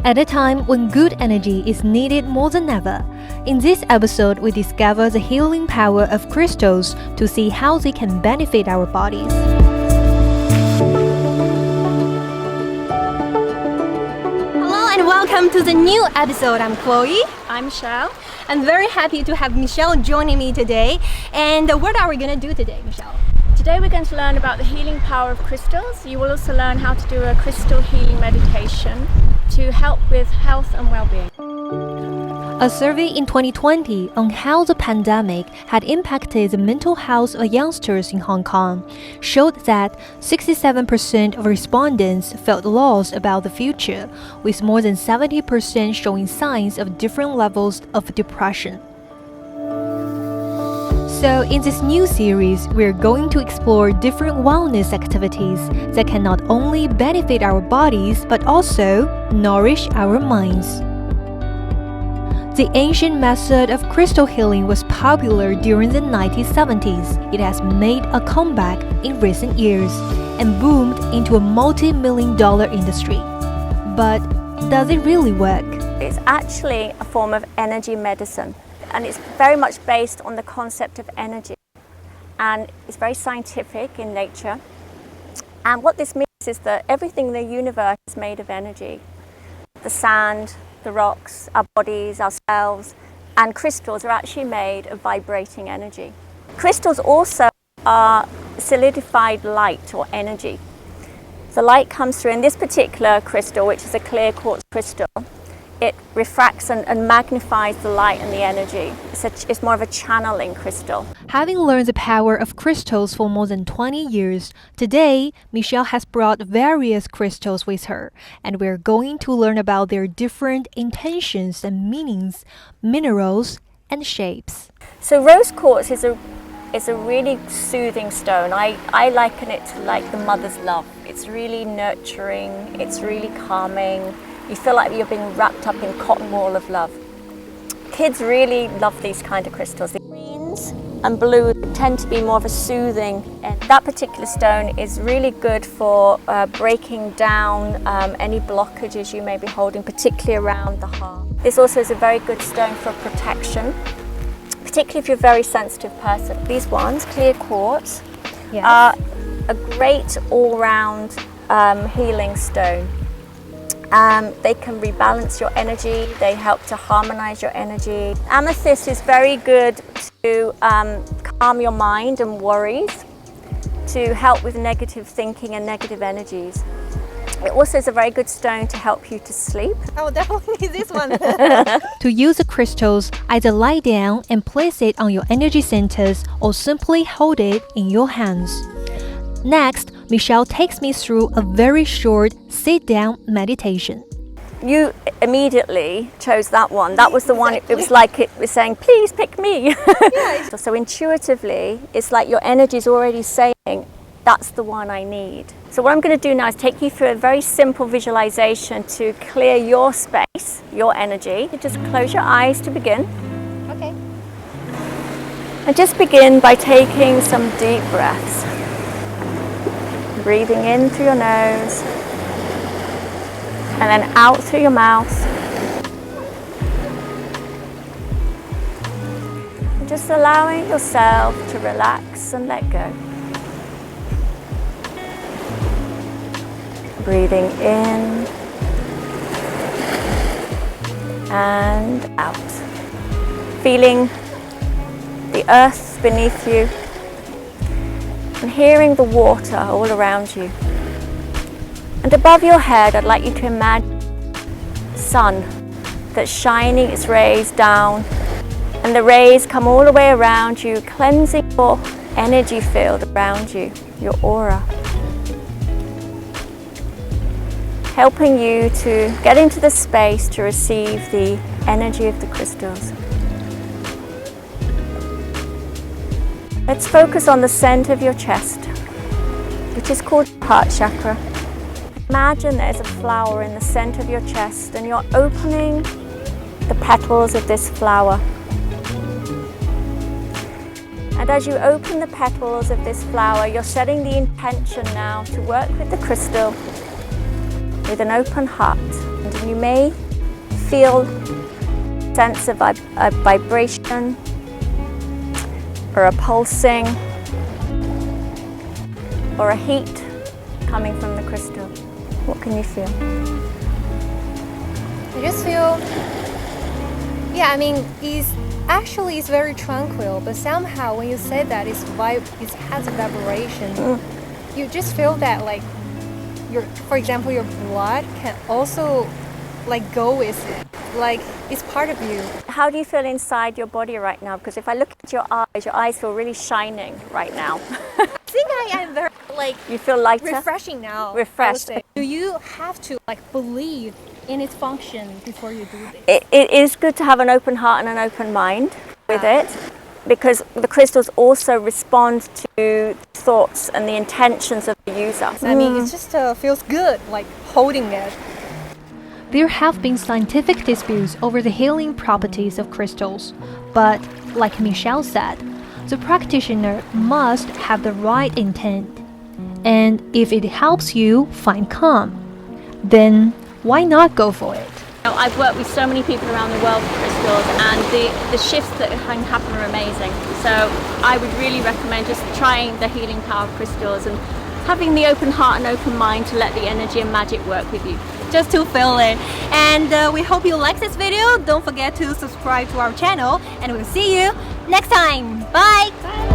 At a time when good energy is needed more than ever, in this episode we discover the healing power of crystals to see how they can benefit our bodies. Hello and welcome to the new episode. I'm Chloe. I'm Michelle. I'm very happy to have Michelle joining me today. And what are we going to do today, Michelle? Today we're going to learn about the healing power of crystals. You will also learn how to do a crystal healing meditation to help with health and well-being. A survey in 2020 on how the pandemic had impacted the mental health of youngsters in Hong Kong showed that 67% of respondents felt lost about the future, with more than 70% showing signs of different levels of depression. So in this new series, we're going to explore different wellness activities that can not only benefit our bodies, but also nourish our minds. The ancient method of crystal healing was popular during the 1970s. It has made a comeback in recent years and boomed into a multi-million-dollar industry. But does it really work? It's actually a form of energy medicine, and it's very much based on the concept of energy, and it's very scientific in nature. And what this means is that everything in the universe is made of energy. The sand, the rocks, our bodies, ourselves, and crystals are actually made of vibrating energy. Crystals also are solidified light or energy. The light comes through in this particular crystal, which is a clear quartz crystal. It refracts and magnifies the light and the energy. It's more of a channeling crystal. Having learned the power of crystals for more than 20 years, today Michelle has brought various crystals with her, and we're going to learn about their different intentions and meanings, minerals, and shapes. So rose quartz is a really soothing stone. I liken it to like the mother's love. It's really nurturing, it's really calming. You feel like you're being wrapped up in cotton wool of love. Kids really love these kind of crystals. The greens and blue tend to be more of a soothing, and that particular stone is really good for breaking down any blockages you may be holding, particularly around the heart. This also is a very good stone for protection, particularly if you're a very sensitive person. These ones, clear quartz, are a great all-round healing stone. They can rebalance your energy, they help to harmonize your energy. Amethyst is very good to calm your mind and worries, to help with negative thinking and negative energies. It also is a very good stone to help you to sleep. Oh, definitely this one. To use the crystals, either lie down and place it on your energy centers or simply hold it in your hands. Next, Michelle takes me through a very short sit-down meditation. You immediately chose that one. That was the one, it was like it was saying, please pick me. Yeah. So intuitively, it's like your energy is already saying, that's the one I need. So what I'm going to do now is take you through a very simple visualization to clear your space, your energy. You just close your eyes to begin. Okay. And just begin by taking some deep breaths. Breathing in through your nose and then out through your mouth. And just allowing yourself to relax and let go. Breathing in and out. Feeling the earth beneath you and hearing the water all around you. And above your head, I'd like you to imagine the sun that's shining its rays down, and the rays come all the way around you, cleansing your energy field around you, your aura. Helping you to get into the space to receive the energy of the crystals. Let's focus on the center of your chest, which is called heart chakra. Imagine there's a flower in the center of your chest and you're opening the petals of this flower. And as you open the petals of this flower, you're setting the intention now to work with the crystal with an open heart and and you may feel a sense of a vibration or a pulsing or a heat coming from the crystal. What can you feel? I just feel, yeah, I mean, it's very tranquil, but somehow when you say that it has a vibration. You just feel that, like, for example, your blood can also like go with it, like it's part of you. How do you feel inside your body right now? Because if I look at your eyes feel really shining right now. I think I am very, like, You feel lighter? refreshing now. Refreshed. I would say. Do you have to, like, believe in its function before you do this? It is good to have an open heart and an open mind with it, because the crystals also respond to thoughts and the intentions of the user. I mean, it just feels good, like holding it. There have been scientific disputes over the healing properties of crystals, but like Michelle said, the practitioner must have the right intent. And if it helps you find calm, then why not go for it? I've worked with so many people around the world with crystals, and the shifts that can happen are amazing. So I would really recommend just trying the healing power of crystals and having the open heart and open mind to let the energy and magic work with you. Just to feel it. And we hope you like this video. Don't forget to subscribe to our channel, and we'll see you next time. Bye!